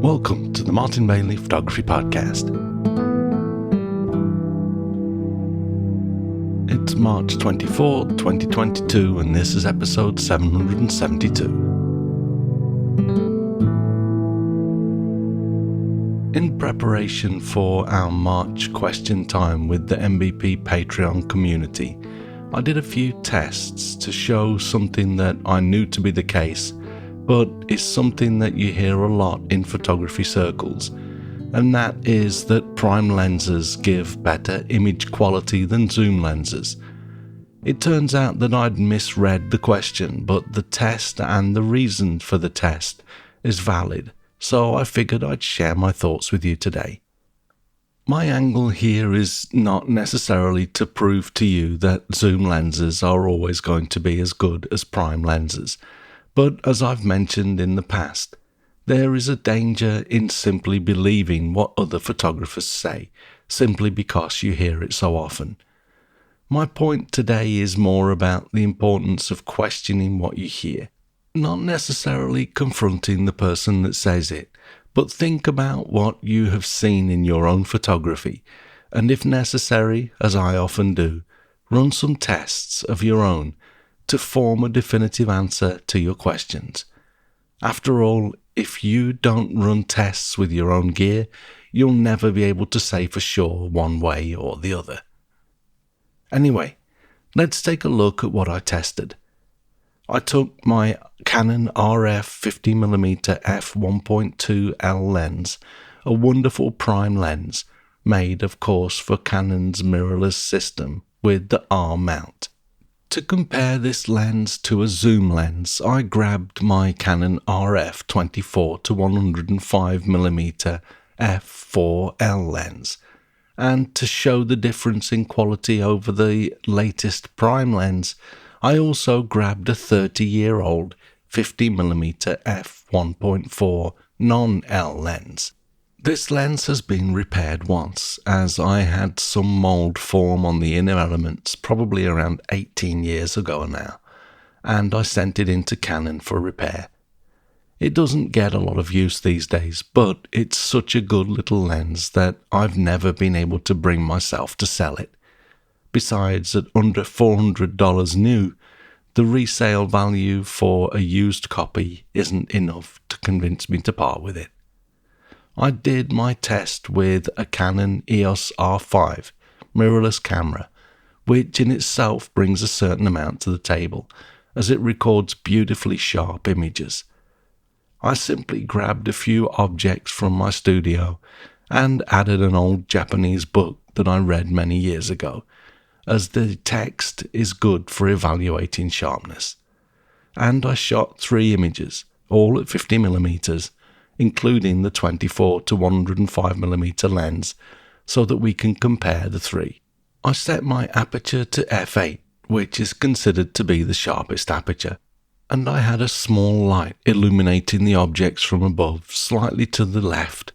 Welcome to the Martin Bailey Photography Podcast. It's March 24, 2022, and this is episode 772. In preparation for our March question time with the MVP Patreon community, I did a few tests to show something that I knew to be the case, but is something that you hear a lot in photography circles, and that is that prime lenses give better image quality than zoom lenses. It turns out that I'd misread the question, but the test and the reason for the test is valid, so I figured I'd share my thoughts with you today. My angle here is not necessarily to prove to you that zoom lenses are always going to be as good as prime lenses. But as I've mentioned in the past, there is a danger in simply believing what other photographers say, simply because you hear it so often. My point today is more about the importance of questioning what you hear, not necessarily confronting the person that says it, but think about what you have seen in your own photography, and if necessary, as I often do, run some tests of your own to form a definitive answer to your questions. After all, if you don't run tests with your own gear, you'll never be able to say for sure one way or the other. Anyway, let's take a look at what I tested. I took my Canon RF 50mm f1.2L lens, a wonderful prime lens, made of course for Canon's mirrorless system with the R mount. To compare this lens to a zoom lens, I grabbed my Canon RF 24-105mm f4L lens, and to show the difference in quality over the latest prime lens, I also grabbed a 30-year-old 50mm f1.4 non-L lens. This lens has been repaired once, as I had some mould form on the inner elements probably around 18 years ago now, and I sent it into Canon for repair. It doesn't get a lot of use these days, but it's such a good little lens that I've never been able to bring myself to sell it. Besides, at under $400 new, the resale value for a used copy isn't enough to convince me to part with it. I did my test with a Canon EOS R5 mirrorless camera, which in itself brings a certain amount to the table, as it records beautifully sharp images. I simply grabbed a few objects from my studio and added an old Japanese book that I read many years ago, as the text is good for evaluating sharpness. And I shot 3 images, all at 50mm, including the 24-105mm lens, so that we can compare the 3. I set my aperture to f8, which is considered to be the sharpest aperture, and I had a small light illuminating the objects from above slightly to the left.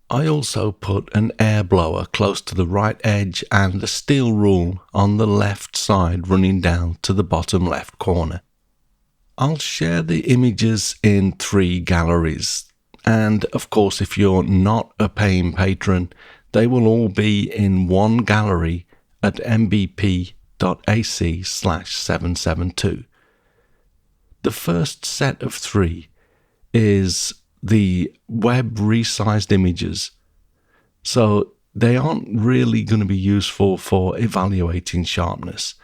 I also put an air blower close to the right edge and a steel rule on the left side running down to the bottom left corner. I'll share the images in 3 galleries, and of course if you're not a paying patron, they will all be in one gallery at mbp.ac/772. The first set of 3 is the web resized images, so they aren't really going to be useful for evaluating sharpness,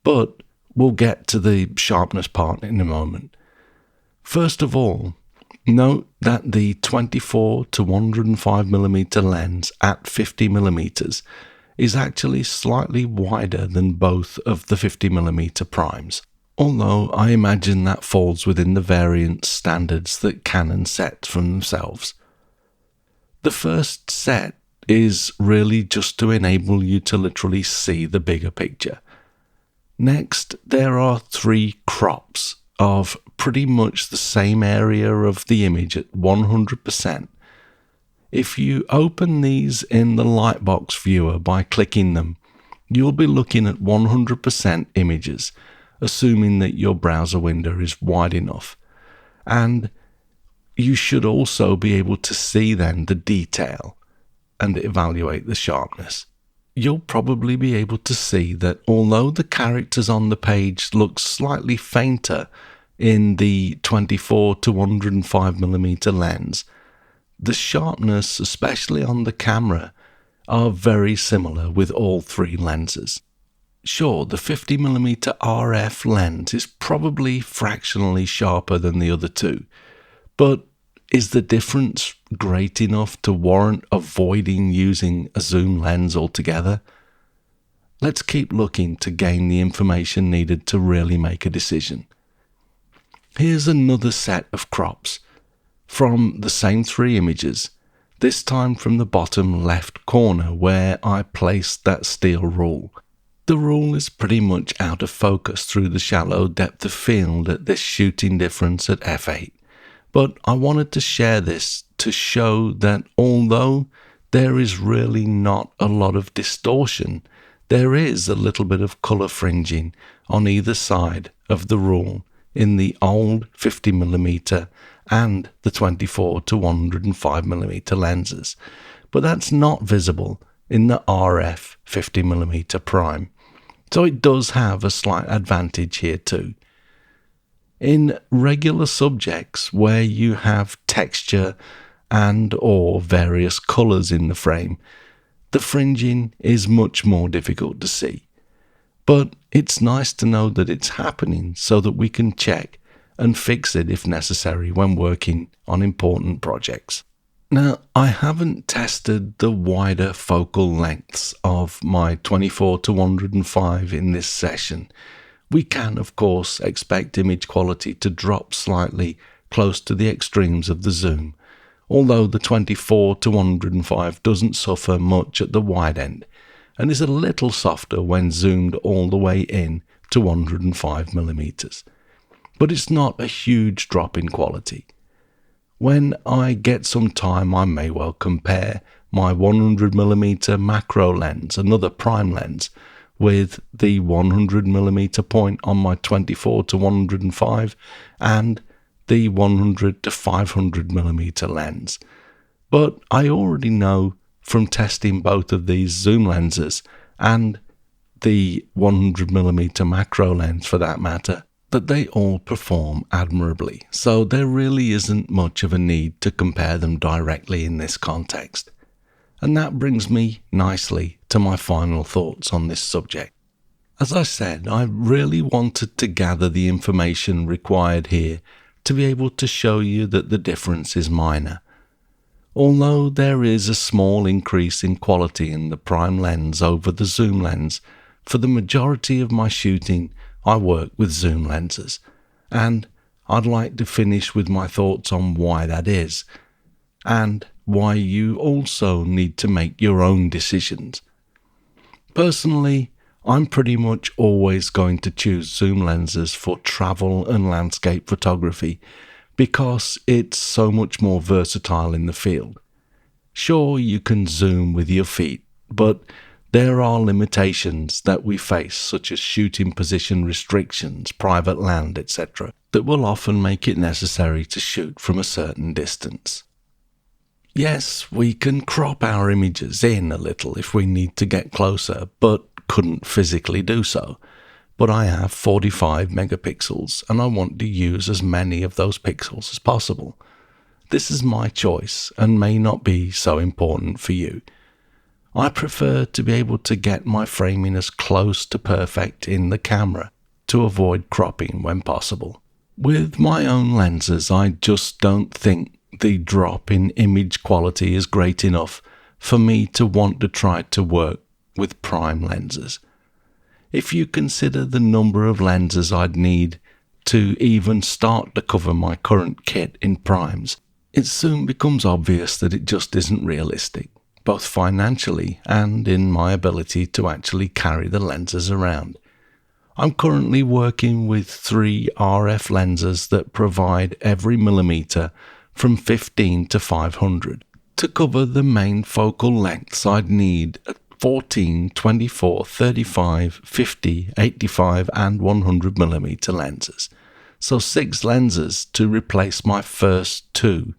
but we'll get to the sharpness part in a moment. First of all, note that the 24-105mm lens at 50mm is actually slightly wider than both of the 50mm primes, although I imagine that falls within the variant standards that Canon sets for themselves. The first set is really just to enable you to literally see the bigger picture. Next, there are 3 crops of pretty much the same area of the image at 100%. If you open these in the Lightbox viewer by clicking them, you'll be looking at 100% images, assuming that your browser window is wide enough. And you should also be able to see then the detail and evaluate the sharpness. You'll probably be able to see that although the characters on the page look slightly fainter in the 24 to 105mm lens, the sharpness, especially on the camera, are very similar with all three lenses. Sure, the 50mm RF lens is probably fractionally sharper than the other two, but is the difference great enough to warrant avoiding using a zoom lens altogether? Let's keep looking to gain the information needed to really make a decision. Here's another set of crops from the same three images, this time from the bottom left corner where I placed that steel rule. The rule is pretty much out of focus through the shallow depth of field at this shooting difference at f8. But I wanted to share this to show that although there is really not a lot of distortion, there is a little bit of colour fringing on either side of the rule in the old 50mm and the 24 to 105mm lenses, but that's not visible in the RF 50mm prime, so it does have a slight advantage here too. In regular subjects where you have texture and or various colours in the frame, the fringing is much more difficult to see. But it's nice to know that it's happening so that we can check and fix it if necessary when working on important projects. Now, I haven't tested the wider focal lengths of my 24 to 105 in this session. We can, of course, expect image quality to drop slightly close to the extremes of the zoom, although the 24 to 105 doesn't suffer much at the wide end and is a little softer when zoomed all the way in to 105mm. But it's not a huge drop in quality. When I get some time, I may well compare my 100mm macro lens, another prime lens, with the 100mm point on my 24 to 105 and the 100 to 500mm lens. But I already know from testing both of these zoom lenses and the 100mm macro lens for that matter, that they all perform admirably, so there really isn't much of a need to compare them directly in this context. And that brings me nicely to my final thoughts on this subject. As I said, I really wanted to gather the information required here to be able to show you that the difference is minor. Although there is a small increase in quality in the prime lens over the zoom lens, for the majority of my shooting I work with zoom lenses, and I'd like to finish with my thoughts on why that is, and why you also need to make your own decisions. Personally, I'm pretty much always going to choose zoom lenses for travel and landscape photography because it's so much more versatile in the field. Sure, you can zoom with your feet, but there are limitations that we face, such as shooting position restrictions, private land, etc., that will often make it necessary to shoot from a certain distance. Yes, we can crop our images in a little if we need to get closer, but couldn't physically do so. But I have 45 megapixels and I want to use as many of those pixels as possible. This is my choice and may not be so important for you. I prefer to be able to get my framing as close to perfect in the camera to avoid cropping when possible. With my own lenses, I just don't think the drop in image quality is great enough for me to want to try to work with prime lenses. If you consider the number of lenses I'd need to even start to cover my current kit in primes, it soon becomes obvious that it just isn't realistic, both financially and in my ability to actually carry the lenses around. I'm currently working with 3 RF lenses that provide every millimeter from 15 to 500 to cover the main focal lengths I'd need at 14, 24, 35, 50, 85 and 100mm lenses. so 6 lenses to replace my first 2.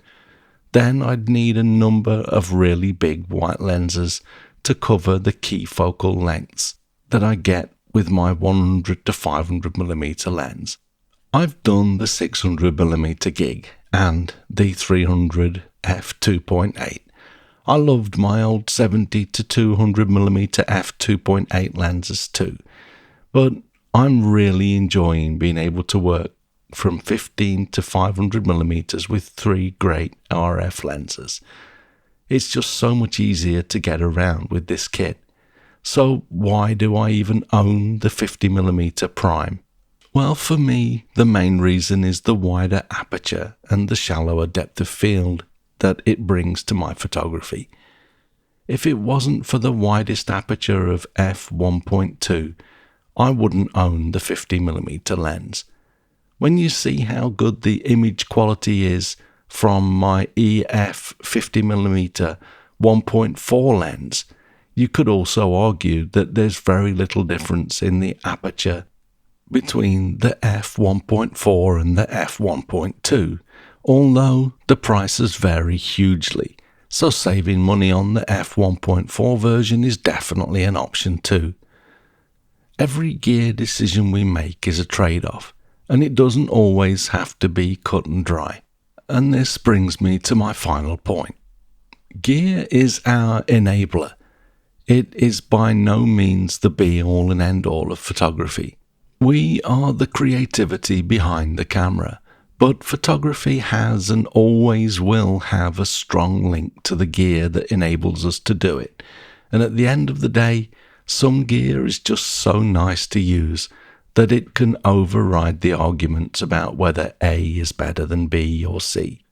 Then I'd need a number of really big wide lenses to cover the key focal lengths that I get with my 100 to 500mm lens. I've done the 600mm gig and the 300 f2.8. I loved my old 70 to 200mm f2.8 lenses too, but I'm really enjoying being able to work from 15 to 500mm with 3 great RF lenses. It's just so much easier to get around with this kit. So why do I even own the 50mm prime? Well, for me, the main reason is the wider aperture and the shallower depth of field that it brings to my photography. If it wasn't for the widest aperture of f1.2, I wouldn't own the 50mm lens. When you see how good the image quality is from my EF 50mm 1.4 lens, you could also argue that there's very little difference in the aperture between the f1.4 and the f1.2, although the prices vary hugely, so saving money on the f1.4 version is definitely an option too. Every gear decision we make is a trade-off, and it doesn't always have to be cut and dry. And this brings me to my final point. Gear is our enabler. It is by no means the be-all and end-all of photography. We are the creativity behind the camera, but photography has and always will have a strong link to the gear that enables us to do it. And at the end of the day, some gear is just so nice to use that it can override the arguments about whether A is better than B or C.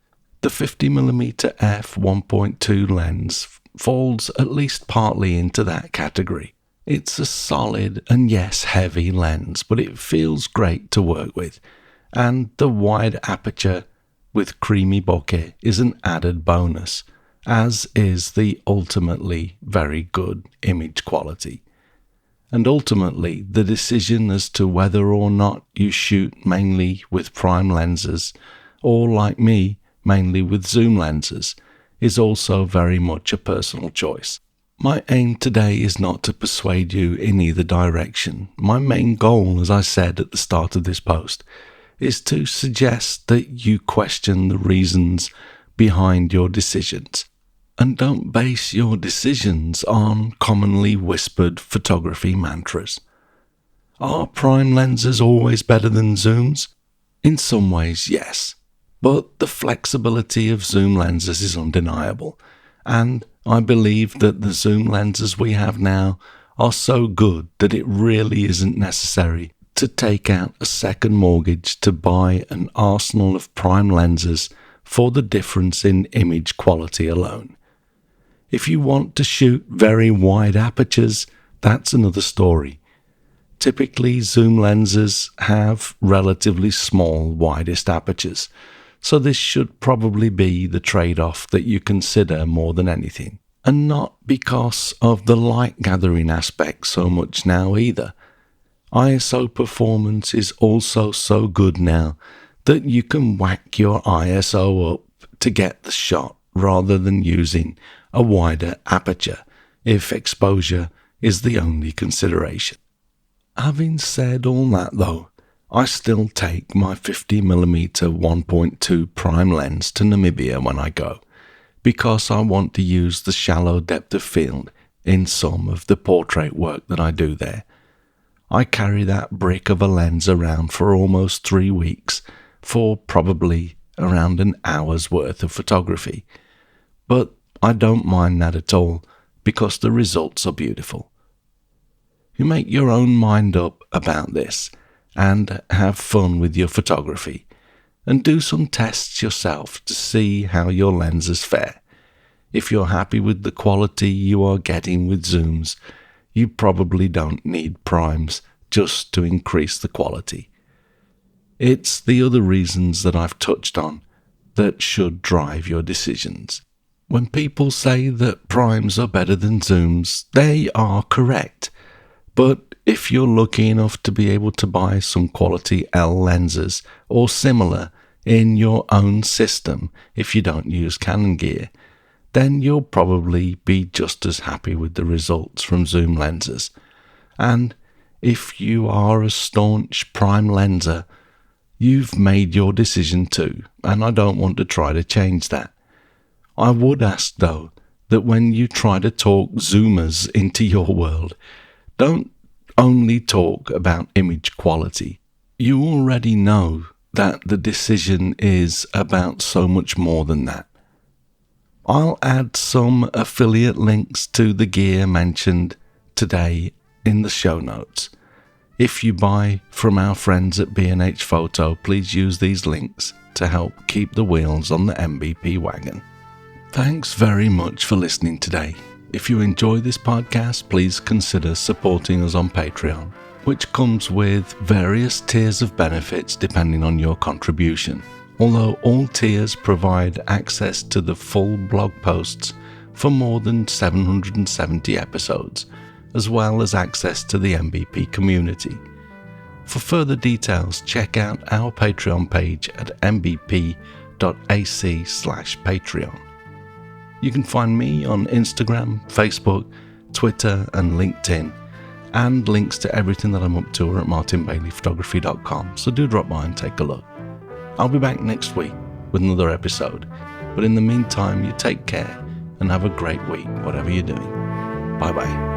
The 50mm f1.2 lens falls at least partly into that category. It's a solid and yes, heavy lens, but it feels great to work with, and the wide aperture with creamy bokeh is an added bonus, as is the ultimately very good image quality. And ultimately, the decision as to whether or not you shoot mainly with prime lenses, or like me, mainly with zoom lenses, is also very much a personal choice. My aim today is not to persuade you in either direction. My main goal, as I said at the start of this post, is to suggest that you question the reasons behind your decisions, and don't base your decisions on commonly whispered photography mantras. Are prime lenses always better than zooms? In some ways, yes, but the flexibility of zoom lenses is undeniable, and I believe that the zoom lenses we have now are so good that it really isn't necessary to take out a second mortgage to buy an arsenal of prime lenses for the difference in image quality alone. If you want to shoot very wide apertures, that's another story. Typically, zoom lenses have relatively small widest apertures, so this should probably be the trade-off that you consider more than anything. And not because of the light gathering aspect so much now either. ISO performance is also so good now that you can whack your ISO up to get the shot rather than using a wider aperture if exposure is the only consideration. Having said all that though, I still take my 50mm 1.2 prime lens to Namibia when I go, because I want to use the shallow depth of field in some of the portrait work that I do there. I carry that brick of a lens around for almost 3 weeks for probably around an hour's worth of photography. But I don't mind that at all because the results are beautiful. You make your own mind up about this and have fun with your photography, and do some tests yourself to see how your lenses fare. If you're happy with the quality you are getting with zooms, you probably don't need primes just to increase the quality. It's the other reasons that I've touched on that should drive your decisions. When people say that primes are better than zooms, they are correct. But If you're lucky enough to be able to buy some quality L lenses or similar in your own system, if you don't use Canon gear, then you'll probably be just as happy with the results from zoom lenses. And if you are a staunch prime lenser, you've made your decision too, and I don't want to try to change that. I would ask though that when you try to talk zoomers into your world, don't only talk about image quality. You already know that the decision is about so much more than that. I'll add some affiliate links to the gear mentioned today in the show notes. If you buy from our friends at B&H Photo, please use these links to help keep the wheels on the MVP wagon. Thanks very much for listening today. If you enjoy this podcast, please consider supporting us on Patreon, which comes with various tiers of benefits depending on your contribution. Although all tiers provide access to the full blog posts for more than 770 episodes, as well as access to the MVP community. For further details, check out our Patreon page at mbp.ac/Patreon. You can find me on Instagram, Facebook, Twitter and LinkedIn, and links to everything that I'm up to are at martinbaileyphotography.com, so do drop by and take a look. I'll be back next week with another episode, but in the meantime, you take care and have a great week, whatever you're doing. Bye bye.